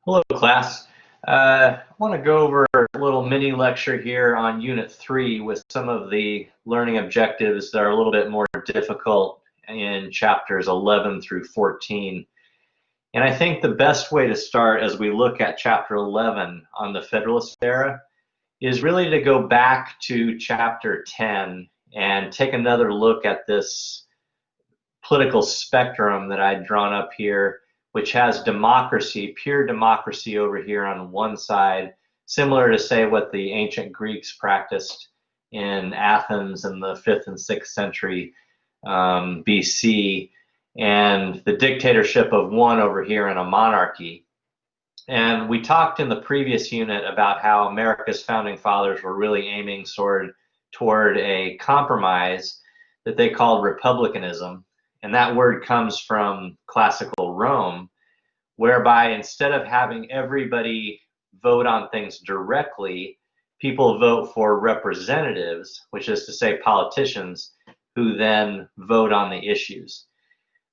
Hello, class. I want to go over a little mini lecture here on Unit 3 with some of the learning objectives that are a little bit more difficult in chapters 11 through 14. And I think the best way to start as we look at chapter 11 on the Federalist era is really to go back to chapter 10 and take another look at this political spectrum that I'd drawn up here, which has democracy, pure democracy over here on one side, similar to, say, what the ancient Greeks practiced in Athens in the 5th and 6th century BC, and the dictatorship of one over here in a monarchy. And we talked in the previous unit about how America's founding fathers were really aiming toward a compromise that they called republicanism. And that word comes from classical Rome, whereby instead of having everybody vote on things directly, people vote for representatives, which is to say politicians, who then vote on the issues.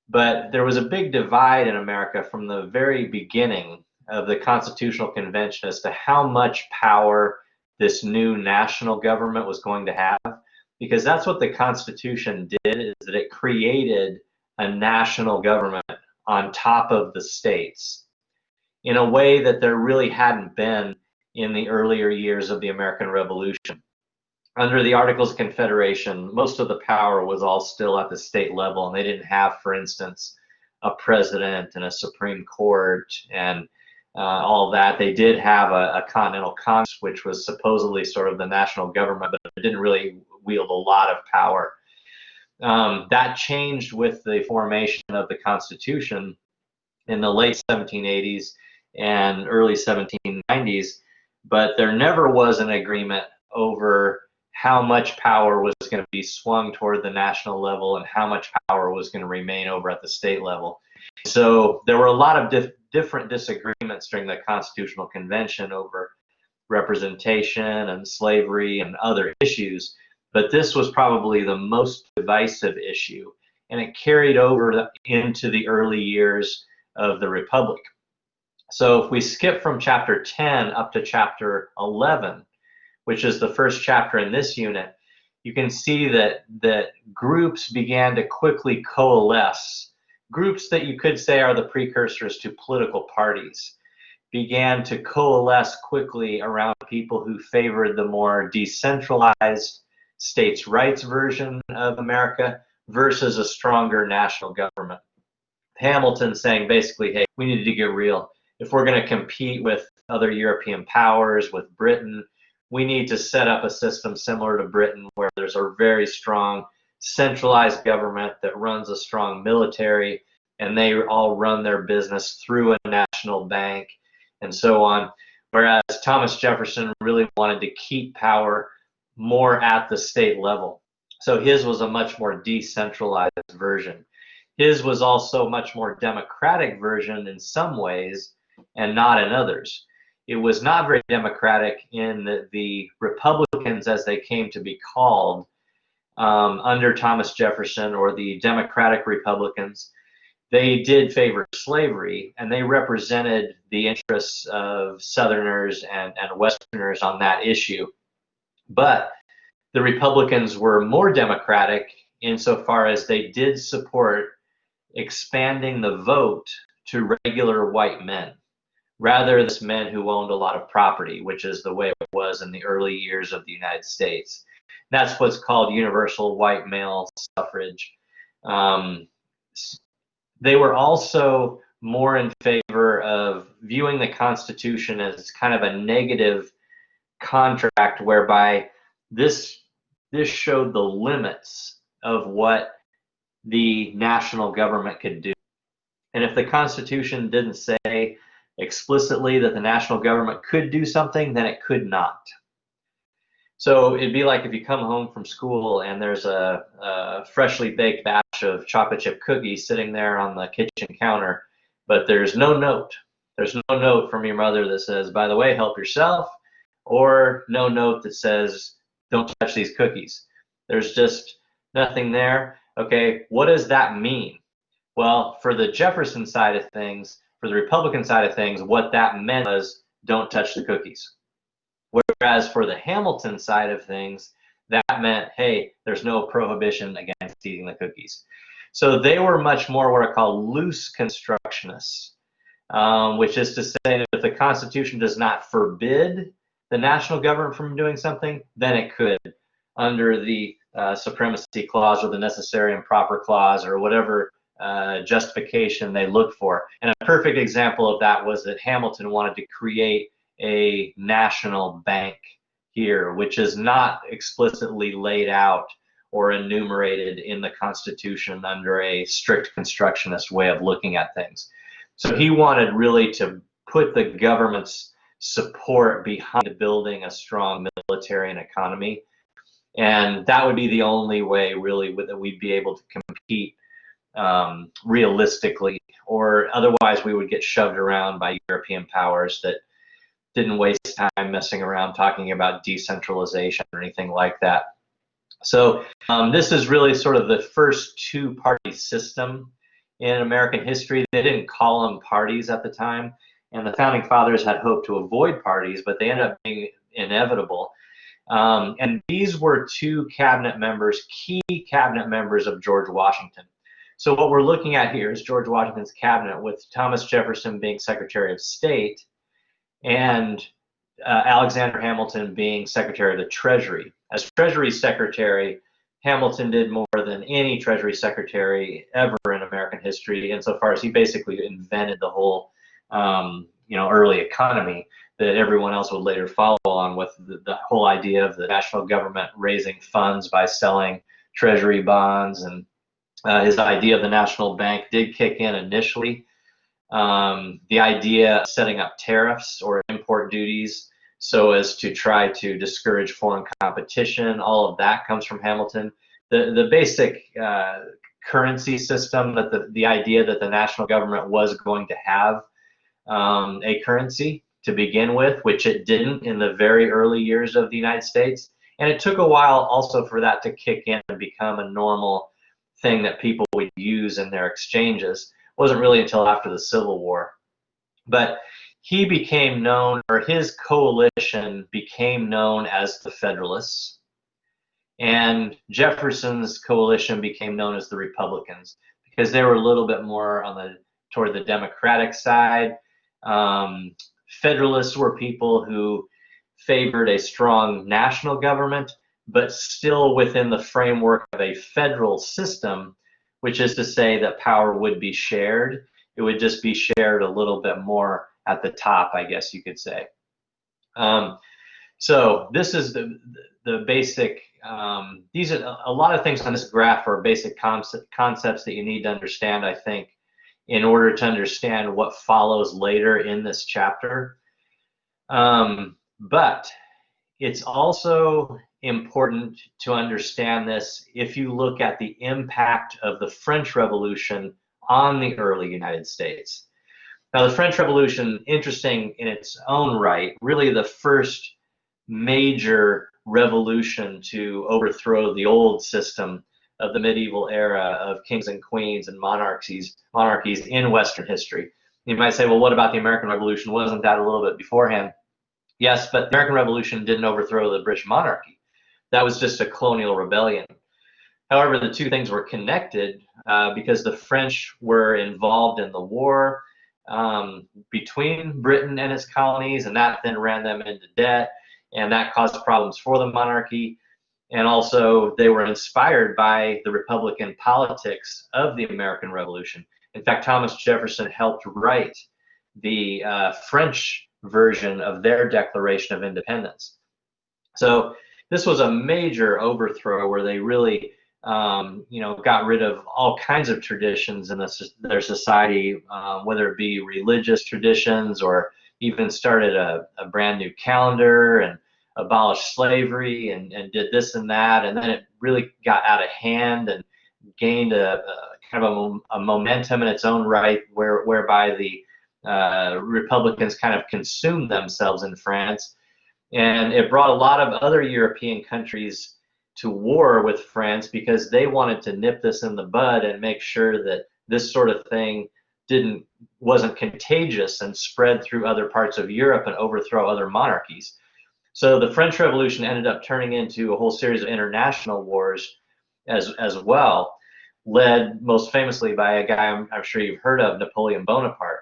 But there was a big divide in America from the very beginning of the Constitutional Convention as to how much power this new national government was going to have. Because that's what the Constitution did, is that it created a national government on top of the states in a way that there really hadn't been in the earlier years of the American Revolution. Under the Articles of Confederation, most of the power was all still at the state level, and they didn't have, for instance, a president and a Supreme Court and all that. They did have a Continental Congress, which was supposedly sort of the national government, but it didn't really wield a lot of power. That changed with the formation of the Constitution in the late 1780s and early 1790s, but there never was an agreement over how much power was going to be swung toward the national level and how much power was going to remain over at the state level. So there were a lot of different disagreements during the Constitutional Convention over representation and slavery and other issues, but this was probably the most divisive issue, and it carried over into the early years of the Republic. So if we skip from chapter 10 up to chapter 11, which is the first chapter in this unit, you can see that groups began to quickly coalesce. Groups that you could say are the precursors to political parties began to coalesce quickly around people who favored the more decentralized states' rights version of America versus a stronger national government. Hamilton saying basically, hey, we need to get real. If we're going to compete with other European powers, with Britain, we need to set up a system similar to Britain where there's a very strong centralized government that runs a strong military, and they all run their business through a national bank and so on. Whereas Thomas Jefferson really wanted to keep power more at the state level. So his was a much more decentralized version. His was also a much more democratic version in some ways and not in others. It was not very democratic in that the Republicans, as they came to be called under Thomas Jefferson, or the Democratic Republicans, they did favor slavery, and they represented the interests of Southerners and Westerners on that issue. But the Republicans were more democratic insofar as they did support expanding the vote to regular white men, rather than men who owned a lot of property, which is the way it was in the early years of the United States. That's what's called universal white male suffrage. They were also more in favor of viewing the Constitution as kind of a negative contract, whereby this showed the limits of what the national government could do. And if the Constitution didn't say explicitly that the national government could do something, then it could not. So it'd be like if you come home from school and there's a freshly baked batch of chocolate chip cookies sitting there on the kitchen counter, but there's no note. There's no note from your mother that says, by the way, help yourself, or no note that says, don't touch these cookies. There's just nothing there. Okay, what does that mean? Well, for the Jefferson side of things, For the Republican side of things, what that meant was don't touch the cookies. Whereas for the Hamilton side of things, that meant, hey, there's no prohibition against eating the cookies. So they were much more what are called loose constructionists, which is to say that if the Constitution does not forbid the national government from doing something, then it could, under the supremacy clause or the necessary and proper clause or whatever justification they looked for. And a perfect example of that was that Hamilton wanted to create a national bank here, which is not explicitly laid out or enumerated in the Constitution under a strict constructionist way of looking at things. So he wanted really to put the government's support behind building a strong military and economy. And that would be the only way really that we'd be able to compete realistically, or otherwise we would get shoved around by European powers that didn't waste time messing around talking about decentralization or anything like that. So this is really sort of the first two-party system in American history. They didn't call them parties at the time, and the Founding Fathers had hoped to avoid parties, but they ended up being inevitable. And these were two cabinet members, key cabinet members of George Washington. So what we're looking at here is George Washington's cabinet, with Thomas Jefferson being Secretary of State and Alexander Hamilton being Secretary of the Treasury. As Treasury Secretary, Hamilton did more than any Treasury Secretary ever in American history, insofar as he basically invented the whole early economy that everyone else would later follow on with, the whole idea of the national government raising funds by selling Treasury bonds. And his idea of the national bank did kick in initially. The idea of setting up tariffs or import duties so as to try to discourage foreign competition, all of that comes from Hamilton. The basic currency system, that the idea that the national government was going to have a currency to begin with, which it didn't in the very early years of the United States. And it took a while also for that to kick in and become a normal thing that people would use in their exchanges. It wasn't really until after the Civil War. But he became known, or his coalition became known as the Federalists. And Jefferson's coalition became known as the Republicans, because they were a little bit more on toward the Democratic side. Federalists were people who favored a strong national government, but still within the framework of a federal system, which is to say that power would be shared. It would just be shared a little bit more at the top, I guess you could say. So this is the basic, these are a lot of things on this graph are basic concepts that you need to understand, I think, in order to understand what follows later in this chapter. But it's also important to understand this if you look at the impact of the French Revolution on the early United States. Now, the French Revolution, interesting in its own right, really the first major revolution to overthrow the old system of the medieval era of kings and queens and monarchies in Western history. You might say, well, what about the American Revolution? Wasn't that a little bit beforehand? Yes, but the American Revolution didn't overthrow the British monarchy. That was just a colonial rebellion. However, the two things were connected because the French were involved in the war between Britain and its colonies, and that then ran them into debt, and that caused problems for the monarchy. And also, they were inspired by the Republican politics of the American Revolution. In fact, Thomas Jefferson helped write the French version of their Declaration of Independence. So this was a major overthrow where they really got rid of all kinds of traditions in their society, whether it be religious traditions, or even started a brand new calendar and abolished slavery and did this and that. And then it really got out of hand and gained a kind of a momentum in its own right, whereby the Republicans kind of consumed themselves in France. And it brought a lot of other European countries to war with France because they wanted to nip this in the bud and make sure that this sort of thing wasn't contagious and spread through other parts of Europe and overthrow other monarchies. So the French Revolution ended up turning into a whole series of international wars as well, led most famously by a guy I'm sure you've heard of, Napoleon Bonaparte.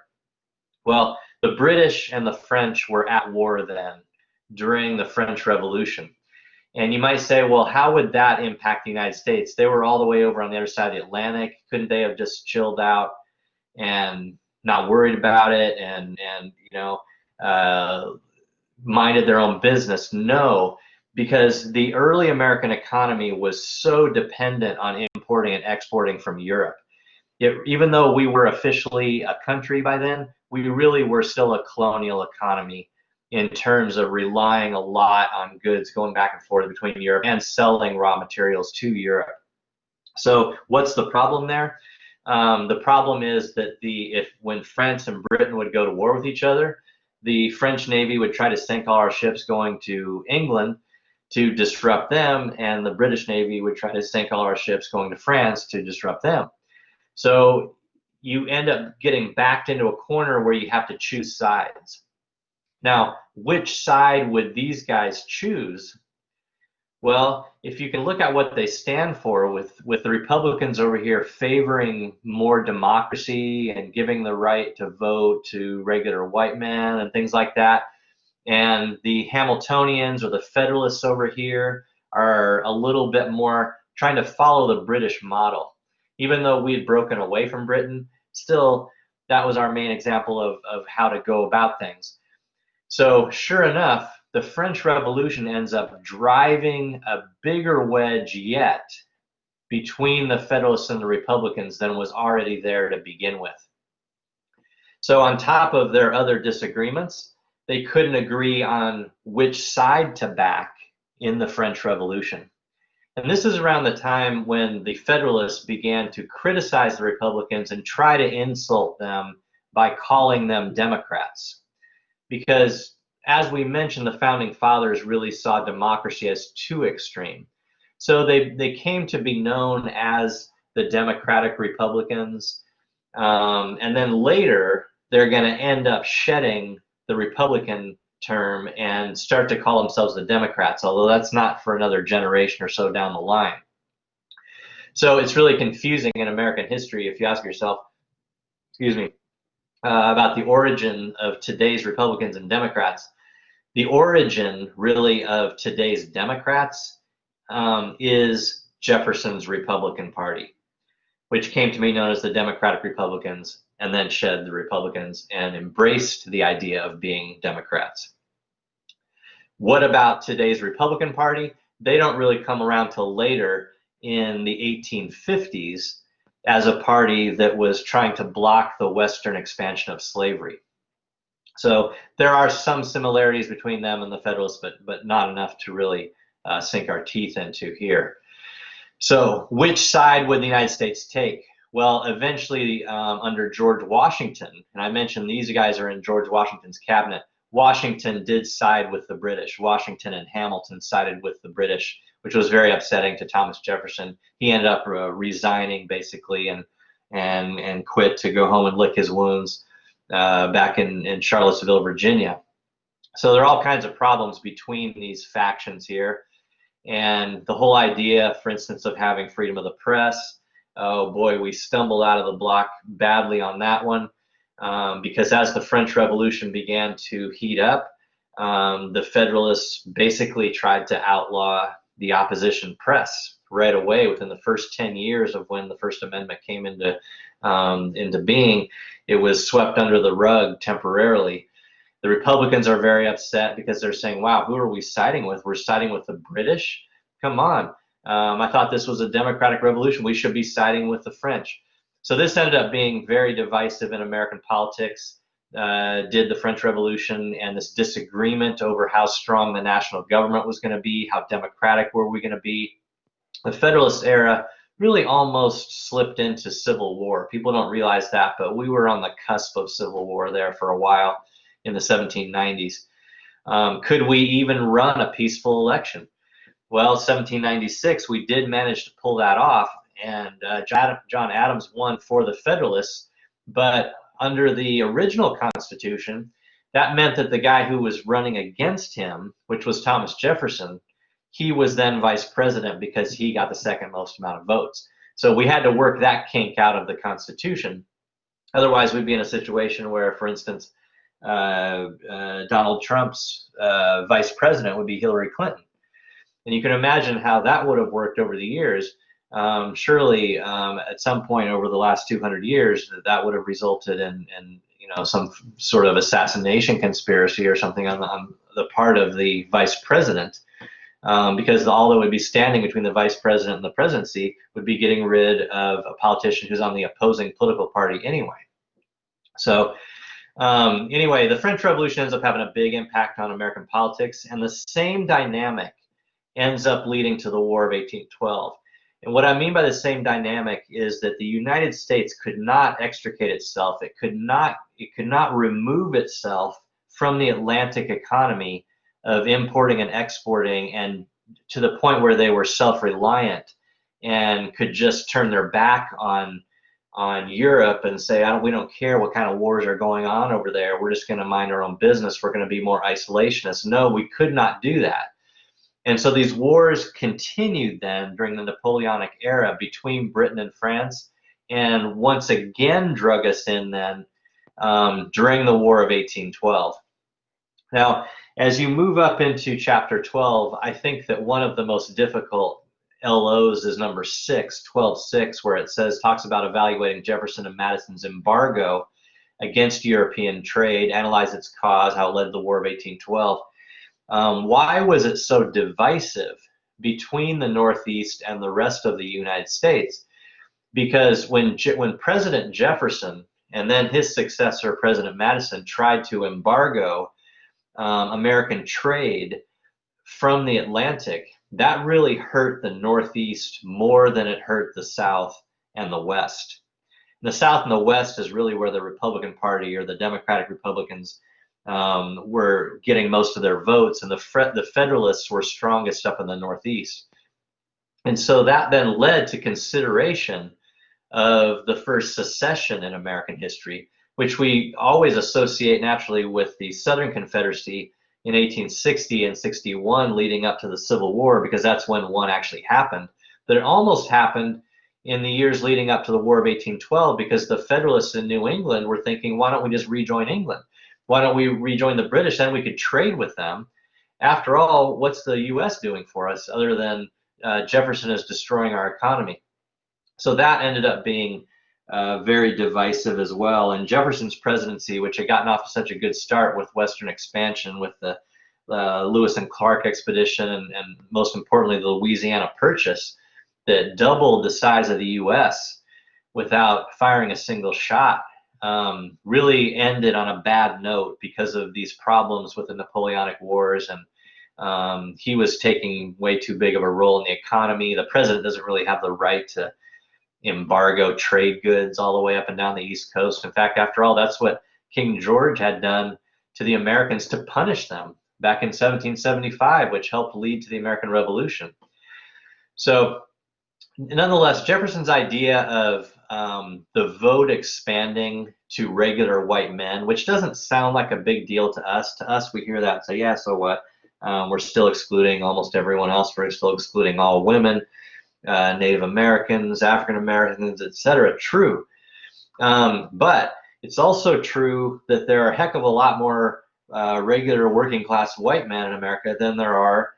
Well, the British and the French were at war then during the French Revolution. And you might say, well, how would that impact the United States? They were all the way over on the other side of the Atlantic. Couldn't they have just chilled out and not worried about it and minded their own business? No, because the early American economy was so dependent on importing and exporting from Europe. Even though we were officially a country by then, we really were still a colonial economy in terms of relying a lot on goods going back and forth between Europe and selling raw materials to Europe. So what's the problem there? The problem is that when France and Britain would go to war with each other, the French Navy would try to sink all our ships going to England to disrupt them, and the British Navy would try to sink all our ships going to France to disrupt them. So you end up getting backed into a corner where you have to choose sides. Now, which side would these guys choose? Well, if you can look at what they stand for, with the Republicans over here favoring more democracy and giving the right to vote to regular white men and things like that, and the Hamiltonians or the Federalists over here are a little bit more trying to follow the British model. Even though we had broken away from Britain, still that was our main example of how to go about things. So sure enough, the French Revolution ends up driving a bigger wedge yet between the Federalists and the Republicans than was already there to begin with. So on top of their other disagreements, they couldn't agree on which side to back in the French Revolution. And this is around the time when the Federalists began to criticize the Republicans and try to insult them by calling them Democrats. Because, as we mentioned, the Founding Fathers really saw democracy as too extreme. So they came to be known as the Democratic Republicans. And then later, they're going to end up shedding the Republican term and start to call themselves the Democrats, although that's not for another generation or so down the line. So it's really confusing in American history if you ask yourself, about the origin of today's Republicans and Democrats. The origin really of today's Democrats is Jefferson's Republican Party, which came to be known as the Democratic Republicans, and then shed the Republicans and embraced the idea of being Democrats. What about today's Republican Party? They don't really come around till later in the 1850s as a party that was trying to block the Western expansion of slavery. So there are some similarities between them and the Federalists, but not enough to really sink our teeth into here. So which side would the United States take? Well, eventually under George Washington, and I mentioned these guys are in George Washington's cabinet, Washington did side with the British. Washington and Hamilton sided with the British, which was very upsetting to Thomas Jefferson. He ended up resigning basically and quit to go home and lick his wounds back in Charlottesville, Virginia. So there are all kinds of problems between these factions here. And the whole idea, for instance, of having freedom of the press, oh boy, we stumbled out of the block badly on that one, because as the French Revolution began to heat up, the Federalists basically tried to outlaw the opposition press right away within the first 10 years of when the First Amendment came into being. It was swept under the rug temporarily. The Republicans are very upset because they're saying, wow, who are we siding with? We're siding with the British? Come on. I thought this was a democratic revolution. We should be siding with the French. So this ended up being very divisive in American politics. Did the French Revolution and this disagreement over how strong the national government was going to be, how democratic were we going to be. The Federalist era really almost slipped into civil war. People don't realize that, but we were on the cusp of civil war there for a while in the 1790s. Could we even run a peaceful election? Well, 1796, we did manage to pull that off, and John Adams won for the Federalists, But under the original Constitution, that meant that the guy who was running against him, which was Thomas Jefferson, he was then vice president because he got the second most amount of votes. So we had to work that kink out of the Constitution. Otherwise, we'd be in a situation where, for instance, Donald Trump's vice president would be Hillary Clinton. And you can imagine how that would have worked over the years. Surely, at some point over the last 200 years, that would have resulted in some sort of assassination conspiracy or something on the part of the vice president, because all that would be standing between the vice president and the presidency would be getting rid of a politician who's on the opposing political party anyway. So anyway, the French Revolution ends up having a big impact on American politics, and the same dynamic ends up leading to the War of 1812. And what I mean by the same dynamic is that the United States could not extricate itself. It could not remove itself from the Atlantic economy of importing and exporting, and to the point where they were self-reliant and could just turn their back on Europe and say, we don't care what kind of wars are going on over there. We're just going to mind our own business. We're going to be more isolationist. No, we could not do that. And so these wars continued then during the Napoleonic era between Britain and France, and once again drug us in then during the War of 1812. Now, as you move up into chapter 12, I think that one of the most difficult LOs is number 6, 12.6, where it talks about evaluating Jefferson and Madison's embargo against European trade, analyze its cause, how it led to the War of 1812. Why was it so divisive between the Northeast and the rest of the United States? Because when President Jefferson and then his successor, President Madison, tried to embargo American trade from the Atlantic, that really hurt the Northeast more than it hurt the South and the West. The South and the West is really where the Republican Party or the Democratic Republicans were getting most of their votes, and the Federalists were strongest up in the Northeast. And so that then led to consideration of the first secession in American history, which we always associate naturally with the Southern Confederacy in 1860 and 61 leading up to the Civil War, because that's when one actually happened. But it almost happened in the years leading up to the War of 1812, because the Federalists in New England were thinking, why don't we just rejoin England? Why don't we rejoin the British? Then we could trade with them. After all, what's the U.S. doing for us other than Jefferson is destroying our economy? So that ended up being very divisive as well. And Jefferson's presidency, which had gotten off to such a good start with Western expansion, with the Lewis and Clark expedition, and most importantly, the Louisiana Purchase, that doubled the size of the U.S. without firing a single shot, really ended on a bad note because of these problems with the Napoleonic Wars, and he was taking way too big of a role in the economy. The president doesn't really have the right to embargo trade goods all the way up and down the East Coast. In fact, after all, that's what King George had done to the Americans to punish them back in 1775, which helped lead to the American Revolution. So nonetheless, Jefferson's idea of the vote expanding to regular white men, which doesn't sound like a big deal to us. To us, we hear that and say, yeah, so what? We're still excluding almost everyone else. We're still excluding all women, Native Americans, African Americans, etc. True. But it's also true that there are a heck of a lot more regular working class white men in America than there are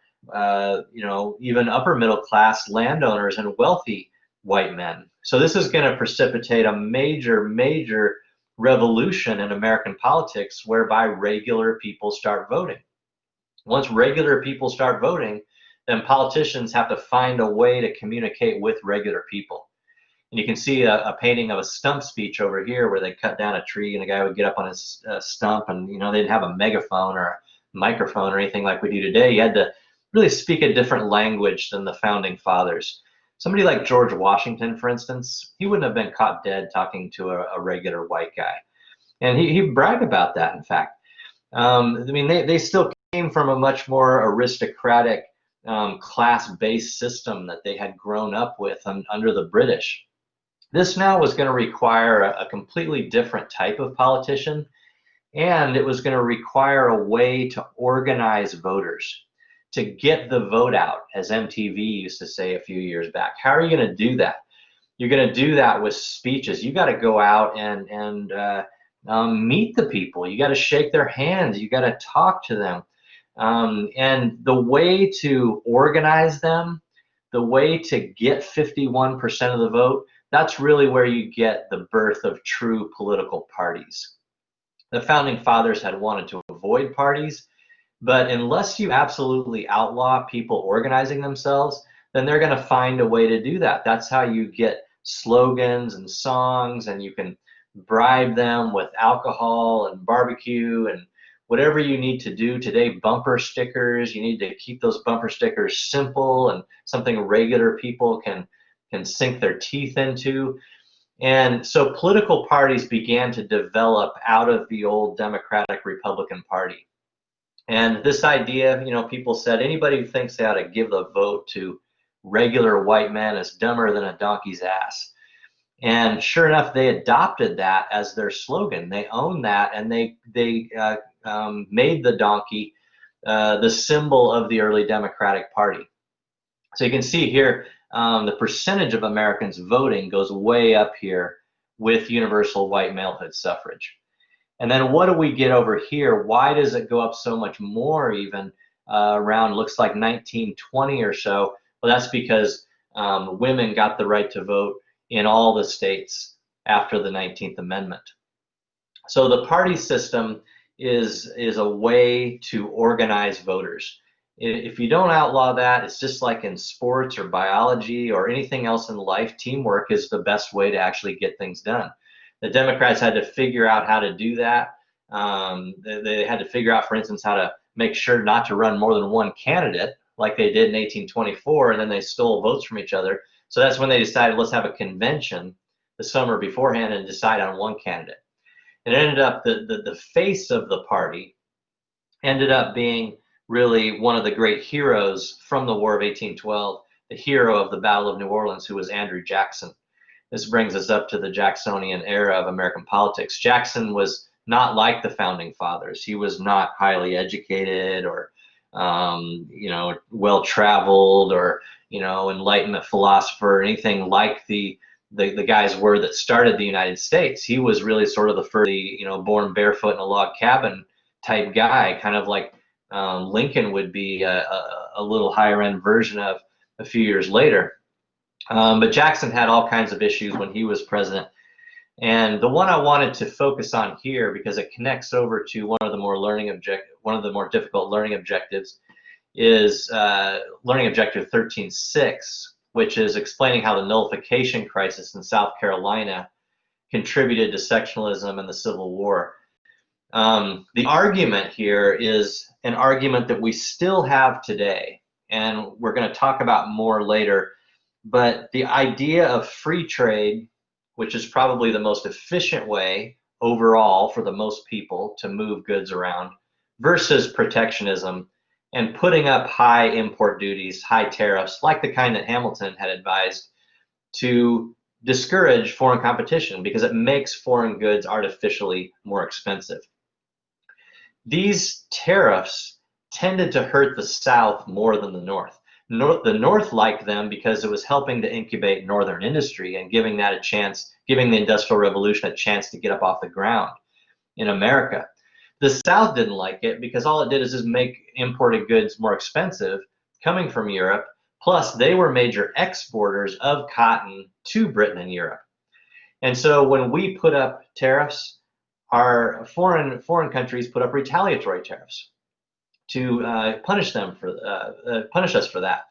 even upper middle class landowners and wealthy white men. So this is going to precipitate a major revolution in American politics, whereby regular people start voting. Once regular people start voting, then politicians have to find a way to communicate with regular people. And you can see a painting of a stump speech over here, where they cut down a tree and a guy would get up on his stump, and they didn't have a megaphone or a microphone or anything like we do today. You had to really speak a different language than the founding fathers. Somebody like George Washington, for instance, he wouldn't have been caught dead talking to a regular white guy. And he bragged about that, in fact. They still came from a much more aristocratic, class-based system that they had grown up with under the British. This now was going to require a completely different type of politician, and it was going to require a way to organize voters, to get the vote out, as MTV used to say a few years back. How are you going to do that? You're going to do that with speeches. You got to go out and meet the people. You got to shake their hands. You got to talk to them. And the way to organize them, the way to get 51% of the vote, that's really where you get the birth of true political parties. The founding fathers had wanted to avoid parties, but unless you absolutely outlaw people organizing themselves, then they're going to find a way to do that. That's how you get slogans and songs, and you can bribe them with alcohol and barbecue and whatever you need to do today. Bumper stickers, you need to keep those bumper stickers simple and something regular people can sink their teeth into. And so political parties began to develop out of the old Democratic Republican Party. And this idea, people said anybody who thinks they ought to give the vote to regular white men is dumber than a donkey's ass. And sure enough, they adopted that as their slogan. They owned that, and they made the donkey the symbol of the early Democratic Party. So you can see here, the percentage of Americans voting goes way up here with universal white malehood suffrage. And then what do we get over here? Why does it go up so much more, even around, looks like 1920 or so? Well, that's because women got the right to vote in all the states after the 19th Amendment. So the party system is a way to organize voters. If you don't outlaw that, it's just like in sports or biology or anything else in life, teamwork is the best way to actually get things done. The Democrats had to figure out how to do that. They had to figure out, for instance, how to make sure not to run more than one candidate like they did in 1824, and then they stole votes from each other. So that's when they decided, let's have a convention the summer beforehand and decide on one candidate. And it ended up, the face of the party ended up being really one of the great heroes from the War of 1812, the hero of the Battle of New Orleans, who was Andrew Jackson. This brings us up to the Jacksonian era of American politics. Jackson was not like the founding fathers. He was not highly educated or well-traveled or Enlightenment philosopher or anything like the guys were that started the United States. He was really sort of the first, born barefoot in a log cabin type guy, kind of like Lincoln would be a little higher end version of a few years later. But Jackson had all kinds of issues when he was president. And the one I wanted to focus on here, because it connects over to one of the more difficult learning objectives, is learning objective 13.6, which is explaining how the nullification crisis in South Carolina contributed to sectionalism and the Civil War. The argument here is an argument that we still have today, and we're going to talk about more later. But the idea of free trade, which is probably the most efficient way overall for the most people to move goods around, versus protectionism and putting up high import duties, high tariffs, like the kind that Hamilton had advised, to discourage foreign competition because it makes foreign goods artificially more expensive. These tariffs tended to hurt the South more than the North. The North liked them because it was helping to incubate Northern industry and giving that a chance, giving the Industrial Revolution a chance to get up off the ground in America. The South didn't like it because all it did is just make imported goods more expensive coming from Europe. Plus, they were major exporters of cotton to Britain and Europe. And so when we put up tariffs, our foreign countries put up retaliatory tariffs to punish us for that.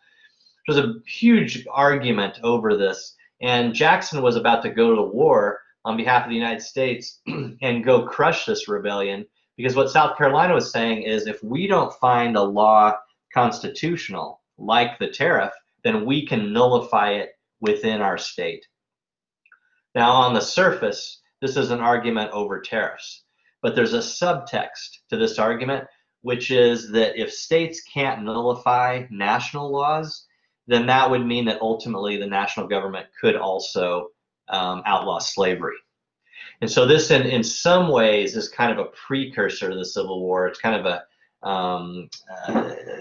There was a huge argument over this, and Jackson was about to go to war on behalf of the United States and go crush this rebellion, because what South Carolina was saying is, if we don't find a law constitutional like the tariff, then we can nullify it within our state. Now, on the surface, this is an argument over tariffs, but there's a subtext to this argument, which is that if states can't nullify national laws, then that would mean that ultimately the national government could also outlaw slavery. And so this, in some ways, is kind of a precursor to the Civil War. It's kind of a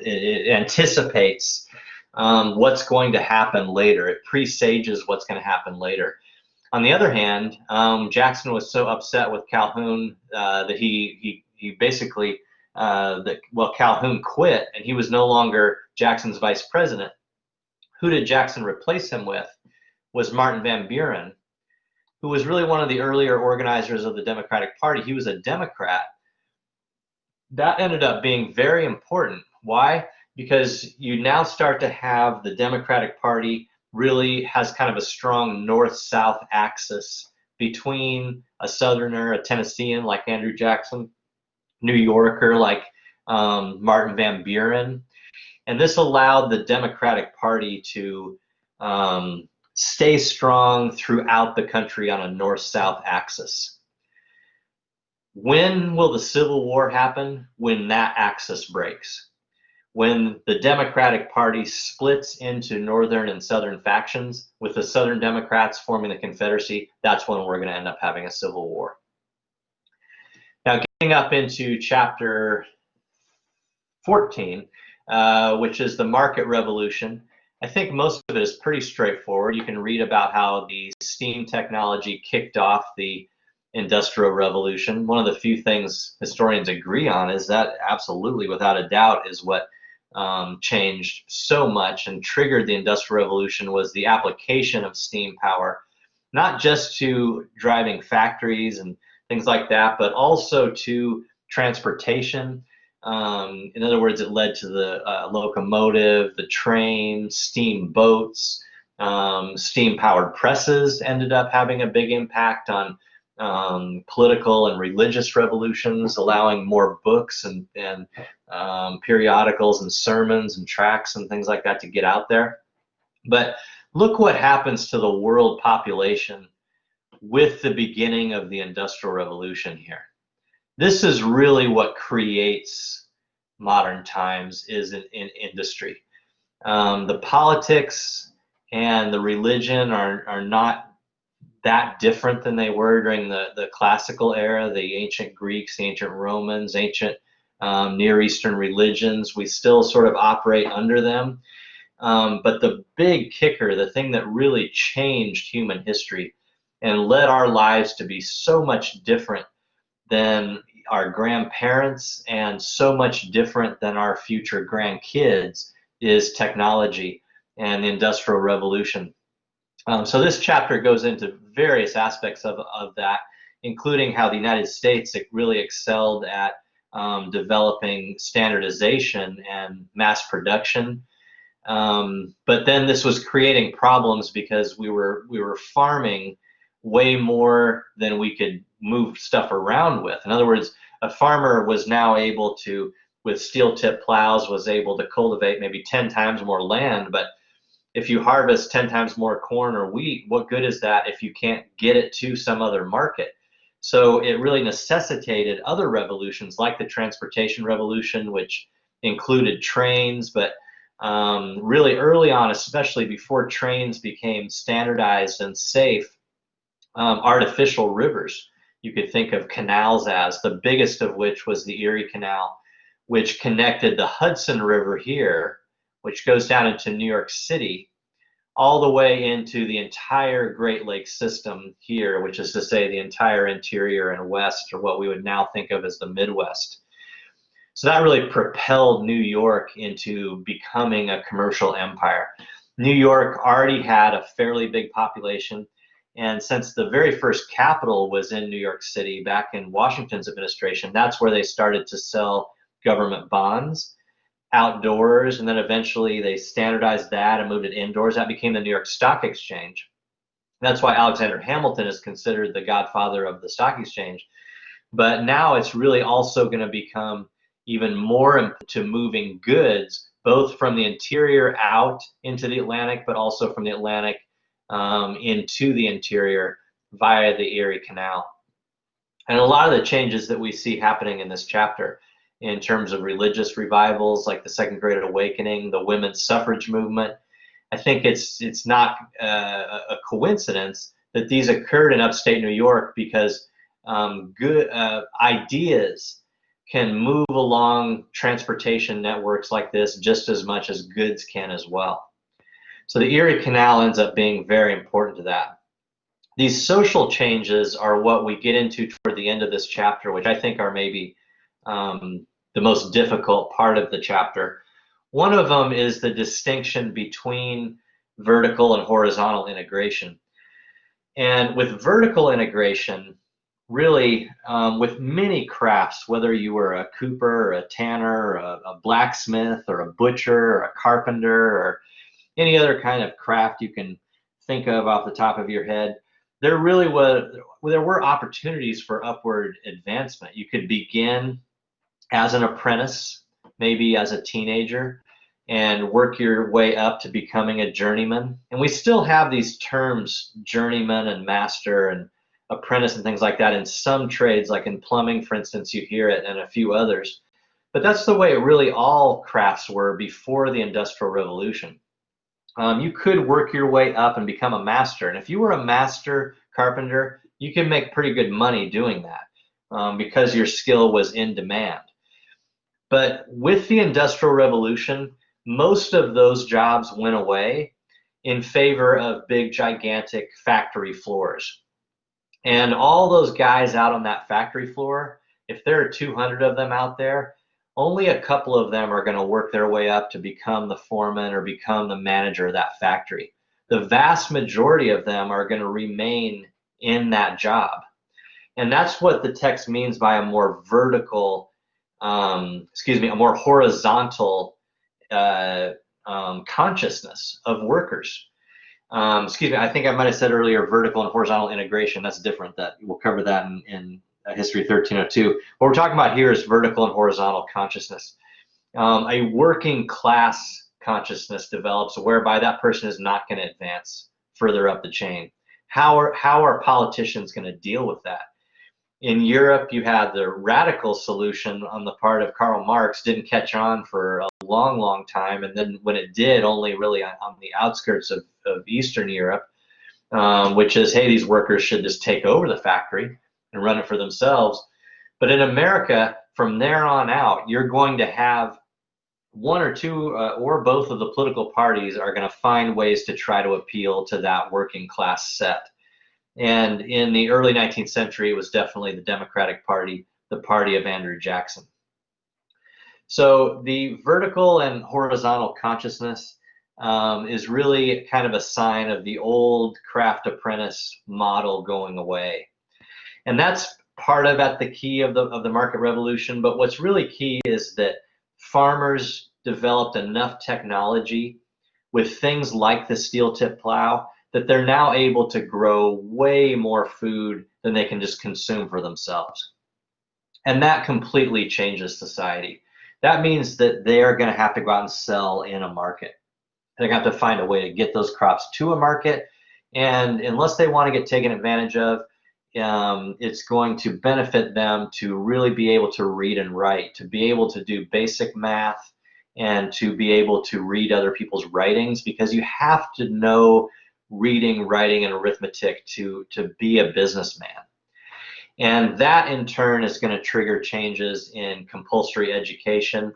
it anticipates what's going to happen later. It presages what's going to happen later. On the other hand, Jackson was so upset with Calhoun that he basically Calhoun quit, and he was no longer Jackson's vice president. Who did Jackson replace him with? Was Martin Van Buren, who was really one of the earlier organizers of the Democratic Party. He was a Democrat. That ended up being very important. Why? Because you now start to have the Democratic Party really has kind of a strong north-south axis between a Southerner, a Tennessean like Andrew Jackson, New Yorker like Martin Van Buren. And this allowed the Democratic Party to stay strong throughout the country on a north-south axis. When will the Civil War happen? When that axis breaks. When the Democratic Party splits into northern and southern factions, with the Southern Democrats forming the Confederacy, that's when we're going to end up having a Civil War. Now, getting up into chapter 14, which is the market revolution, I think most of it is pretty straightforward. You can read about how the steam technology kicked off the Industrial Revolution. One of the few things historians agree on is that absolutely, without a doubt, is what changed so much and triggered the Industrial Revolution was the application of steam power, not just to driving factories and things like that, but also to transportation. In other words, it led to the locomotive, the train, steamboats, steam-powered presses ended up having a big impact on political and religious revolutions, allowing more books and periodicals and sermons and tracts and things like that to get out there. But look what happens to the world population with the beginning of the Industrial Revolution here. This is really what creates modern times, is in industry. The politics and the religion are not that different than they were during the classical era, the ancient Greeks, the ancient Romans, ancient Near Eastern religions. We still sort of operate under them. But the big kicker, the thing that really changed human history and led our lives to be so much different than our grandparents and so much different than our future grandkids, is technology and the Industrial Revolution. So this chapter goes into various aspects of that, including how the United States really excelled at developing standardization and mass production. But then this was creating problems because we were farming way more than we could move stuff around with. In other words, a farmer was now able to, with steel tip plows, was able to cultivate maybe 10 times more land. But if you harvest 10 times more corn or wheat, what good is that if you can't get it to some other market? So it really necessitated other revolutions like the transportation revolution, which included trains, but really early on, especially before trains became standardized and safe, artificial rivers. You could think of canals as, the biggest of which was the Erie Canal, which connected the Hudson River here, which goes down into New York City, all the way into the entire Great Lakes system here, which is to say the entire interior and west, or what we would now think of as the Midwest. So that really propelled New York into becoming a commercial empire. New York already had a fairly big population, and since the very first capital was in New York City back in Washington's administration, that's where they started to sell government bonds outdoors, and then eventually they standardized that and moved it indoors. That became the New York Stock Exchange. That's why Alexander Hamilton is considered the godfather of the stock exchange. But now it's really also going to become even more into moving goods, both from the interior out into the Atlantic, but also from the Atlantic into the interior via the Erie Canal. And a lot of the changes that we see happening in this chapter in terms of religious revivals like the Second Great Awakening, the women's suffrage movement, I think it's not a coincidence that these occurred in upstate New York because good ideas can move along transportation networks like this just as much as goods can as well. So the Erie Canal ends up being very important to that. These social changes are what we get into toward the end of this chapter, which I think are maybe the most difficult part of the chapter. One of them is the distinction between vertical and horizontal integration. And with vertical integration, really, with many crafts, whether you were a cooper or a tanner or a blacksmith or a butcher or a carpenter or any other kind of craft you can think of off the top of your head, there were opportunities for upward advancement. You could begin as an apprentice, maybe as a teenager, and work your way up to becoming a journeyman. And we still have these terms, journeyman and master and apprentice and things like that in some trades, like in plumbing, for instance, you hear it, and a few others. But that's the way really all crafts were before the Industrial Revolution. You could work your way up and become a master. And if you were a master carpenter, you can make pretty good money doing that because your skill was in demand. But with the Industrial Revolution, most of those jobs went away in favor of big, gigantic factory floors. And all those guys out on that factory floor, if there are 200 of them out there, only a couple of them are going to work their way up to become the foreman or become the manager of that factory. The vast majority of them are going to remain in that job. And that's what the text means by a more vertical, a more horizontal consciousness of workers. I think I might have said earlier vertical and horizontal integration. That's different. That we'll cover that in History 1302. What we're talking about here is vertical and horizontal consciousness. A working class consciousness develops whereby that person is not going to advance further up the chain. How are politicians going to deal with that? In Europe, you had the radical solution on the part of Karl Marx, didn't catch on for a long, long time. And then when it did, only really on the outskirts of Eastern Europe, which is, hey, these workers should just take over the factory and run it for themselves. But in America, from there on out, you're going to have one or two or both of the political parties are going to find ways to try to appeal to that working class set. And in the early 19th century, it was definitely the Democratic Party, the party of Andrew Jackson. So the vertical and horizontal consciousness is really kind of a sign of the old craft apprentice model going away. And that's part of the key of the market revolution. But what's really key is that farmers developed enough technology with things like the steel tip plow that they're now able to grow way more food than they can just consume for themselves. And that completely changes society. That means that they are going to have to go out and sell in a market. They're going to have to find a way to get those crops to a market. And unless they want to get taken advantage of, it's going to benefit them to really be able to read and write, to be able to do basic math, and to be able to read other people's writings, because you have to know reading, writing, and arithmetic to be a businessman. And that in turn is going to trigger changes in compulsory education,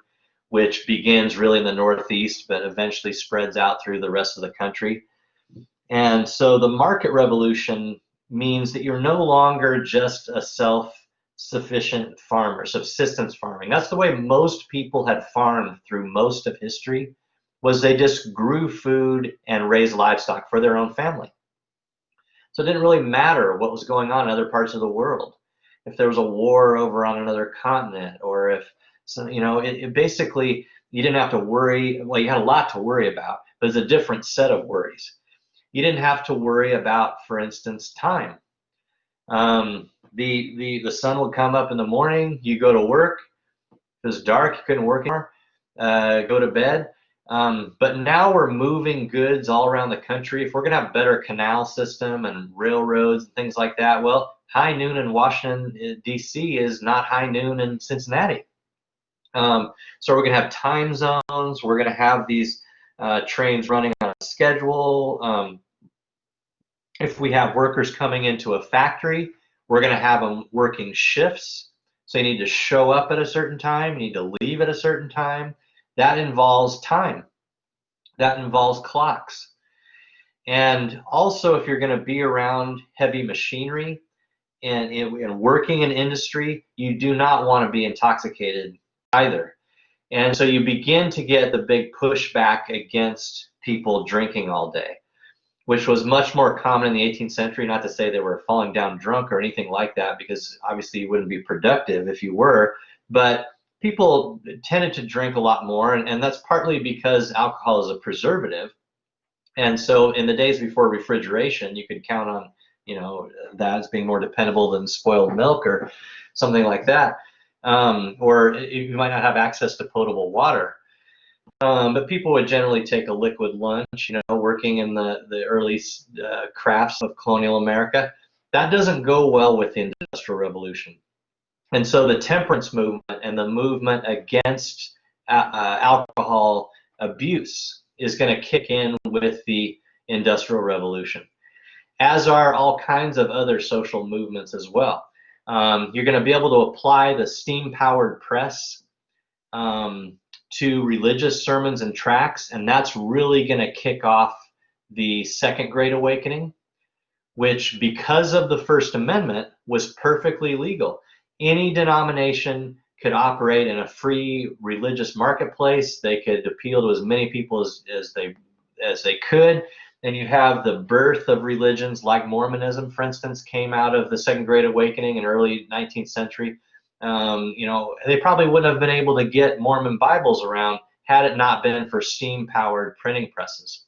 which begins really in the Northeast, but eventually spreads out through the rest of the country. And so the market revolution means that you're no longer just a self-sufficient farmer, subsistence farming. That's the way most people had farmed through most of history, was they just grew food and raised livestock for their own family. So it didn't really matter what was going on in other parts of the world. If there was a war over on another continent, or if, it basically, you didn't have to worry. Well, you had a lot to worry about, but it's a different set of worries. You didn't have to worry about, for instance, time. The sun would come up in the morning, you go to work. If it was dark, you couldn't work anymore, go to bed. But now we're moving goods all around the country. If we're going to have a better canal system and railroads and things like that, well, high noon in Washington, D.C. is not high noon in Cincinnati. So we're going to have time zones. We're going to have these trains running on a schedule. If we have workers coming into a factory, we're going to have them working shifts. So you need to show up at a certain time, you need to leave at a certain time. That involves time. That involves clocks. And also, if you're going to be around heavy machinery and working in industry, you do not want to be intoxicated either. And so you begin to get the big pushback against people drinking all day, which was much more common in the 18th century. Not to say they were falling down drunk or anything like that, because obviously you wouldn't be productive if you were, but people tended to drink a lot more, and that's partly because alcohol is a preservative. And so in the days before refrigeration, you could count on, that as being more dependable than spoiled milk or something like that. Or you might not have access to potable water. But people would generally take a liquid lunch, working in the early crafts of colonial America. That doesn't go well with the Industrial Revolution. And so the temperance movement and the movement against alcohol abuse is going to kick in with the Industrial Revolution, as are all kinds of other social movements as well. You're going to be able to apply the steam-powered press to religious sermons and tracts, and that's really going to kick off the Second Great Awakening, which, because of the First Amendment, was perfectly legal. Any denomination could operate in a free religious marketplace. They could appeal to as many people as they could. And you have the birth of religions like Mormonism, for instance, came out of the Second Great Awakening in early 19th century. They probably wouldn't have been able to get Mormon Bibles around had it not been for steam-powered printing presses.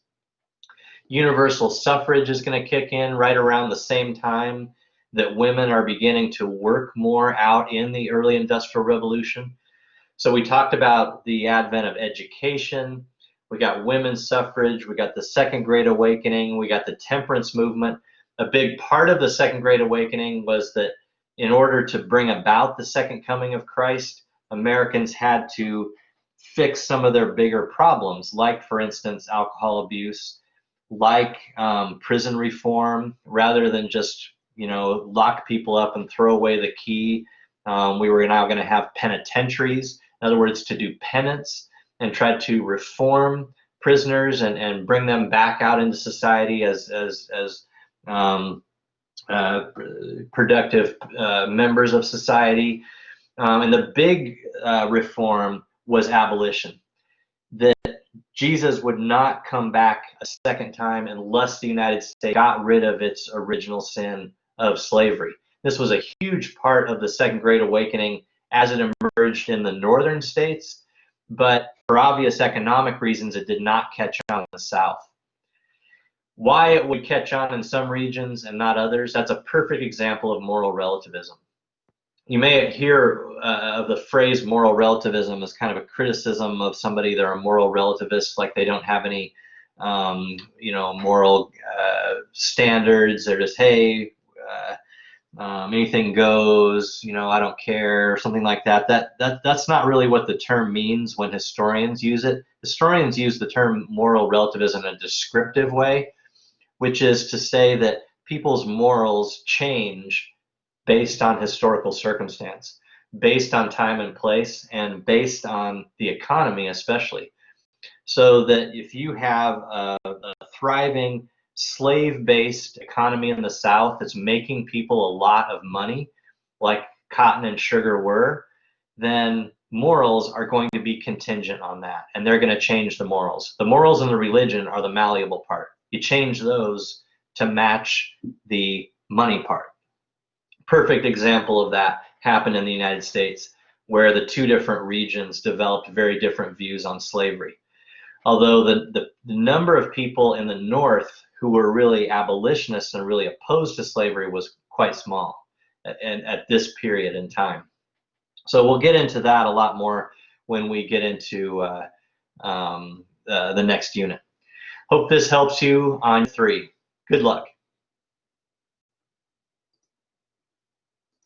Universal suffrage is going to kick in right around the same time that women are beginning to work more out in the early Industrial Revolution. So we talked about the advent of education. We got women's suffrage. We got the Second Great Awakening. We got the temperance movement. A big part of the Second Great Awakening was that in order to bring about the second coming of Christ, Americans had to fix some of their bigger problems, like, for instance, alcohol abuse, like prison reform. Rather than just lock people up and throw away the key, we were now going to have penitentiaries, in other words, to do penance and try to reform prisoners and bring them back out into society as productive members of society. And the big reform was abolition. That Jesus would not come back a second time unless the United States got rid of its original sin of slavery. This was a huge part of the Second Great Awakening as it emerged in the northern states, but for obvious economic reasons, it did not catch on in the South. Why it would catch on in some regions and not others, that's a perfect example of moral relativism. You may hear of the phrase moral relativism as kind of a criticism of somebody. They're a moral relativist, like they don't have any, moral standards. They're just, hey, anything goes. I don't care, or something like that. That's not really what the term means when historians use it. Historians use the term moral relativism in a descriptive way, which is to say that people's morals change based on historical circumstance, based on time and place, and based on the economy especially. So that if you have a thriving slave-based economy in the South that's making people a lot of money, like cotton and sugar were, then morals are going to be contingent on that, and they're going to change the morals. The morals and the religion are the malleable part. You change those to match the money part. Perfect example of that happened in the United States, where the two different regions developed very different views on slavery. Although the number of people in the North who were really abolitionists and really opposed to slavery was quite small at this period in time. So we'll get into that a lot more when we get into the next unit. Hope this helps you on 3. Good luck.